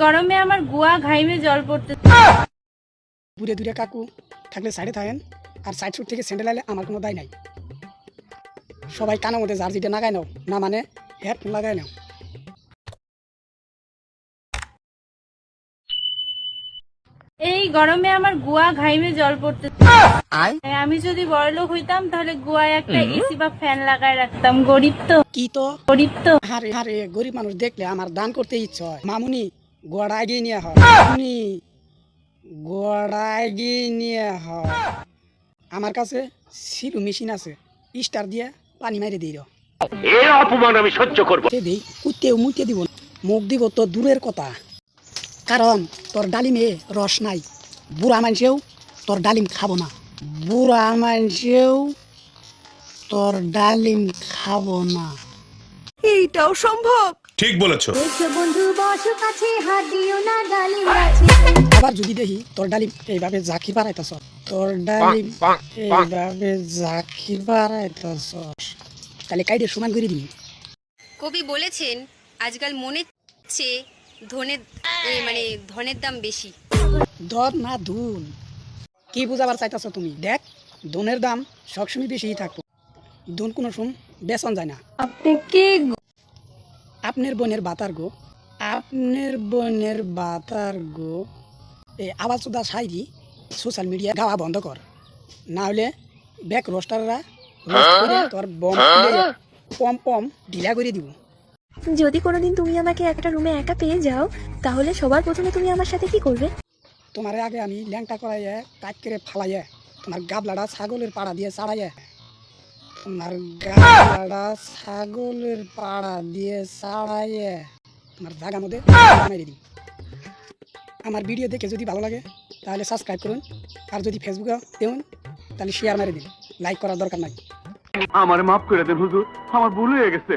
গরমে আমার গুয়া ঘাইমে জল পড়তে। দূরে দূরে কাকু থাকলে সাইডে থাকেন, আর সাইড সুট থেকে স্যান্ডেল আইলে আমার কোনো দায় নাই। সবাই কানের মধ্যে যার যেটা লাগাই নাও, না মানে হেডফোন লাগাই নাও। এই গরমে আমার গুয়া ঘাইমে জল পড়তে। আমি যদি বড়লোক হইতাম তাহলে গুয়ায় একটা এসি বা ফ্যান লাগায় রাখতাম। গরিব তো, কি তো গরিব তো। আরে আরে গরিব মানুষ দেখলে আমার দান করতে ইচ্ছা হয়। মামুনি গোড়া এগিয়ে নিয়ে হয়, মামুনি গোড়া এগিয়ে নিয়ে হয়। আমার কাছে সিরু মেশিন আছে, স্টার দিয়ে পানি মাইরে দিই। এর অপমান আমি সহ্য করব। দিই কুত্তেও মুইতে দিব না, মুখ দিব তো দূরের কথা। কারণ তোর ডালিমে রস নাই। বুড়া মানুষেও তোর ডালিম খাবো না, বুড়া মানুষেও তোর ডালিম খাবো না। এইটাও সম্ভব? ঠিক বলেছো। আবার যদি দেখি তোর ডালিম এইভাবে জাকির বাড়াইতেছ, তোর ডালিম এইভাবে জাকির বাড়াইতেছ, তাহলে কাইডে সমান করে দিবি। কবি বলেছেন আজকাল মনের চেয়ে ধনের দাম বেশি। ধর না ধুন, কি বুঝাবার চাইতেছ তুমি? দেখ, ধনের দাম সবসময় বেশিই থাকবো, ধুন কোনো সময় বেচন যায় না। আপনি কি আপনার বোনের বাতার গো, আপনার বোনের বাতার গো। এই আওয়াজ সুদা সাইরি সোশ্যাল মিডিয়া গাওয়া বন্ধ কর, না হলে ব্যাক রোস্টাররা তোর বম পম পম ঢিলা করে দিব। যদি কোনোদিন তুমি আমাকে একটা রুমে একা পেয়ে যাও, তাহলে সবার প্রথমে তুমি আমার সাথে কি করবে? তোমার আগে আমি ল্যাংটা করাইয়া কাট করে ফালাইয়া তোমার গাবলাটা ছাগলের পাড়া দিয়ে চাড়াইয়া, তোমার গাবলাটা ছাগলের পাড়া দিয়ে চাড়াইয়া তোমার জায়গার মধ্যে মেরে দিই। আমার ভিডিও দেখে যদি ভালো লাগে তাহলে সাবস্ক্রাইব করুন, আর যদি ফেসবুকে দেন তাহলে শেয়ার মেরে দিন, লাইক করার দরকার নাই। আমার মাফ করে দেন হুজুর, আমার ভুল হয়ে গেছে।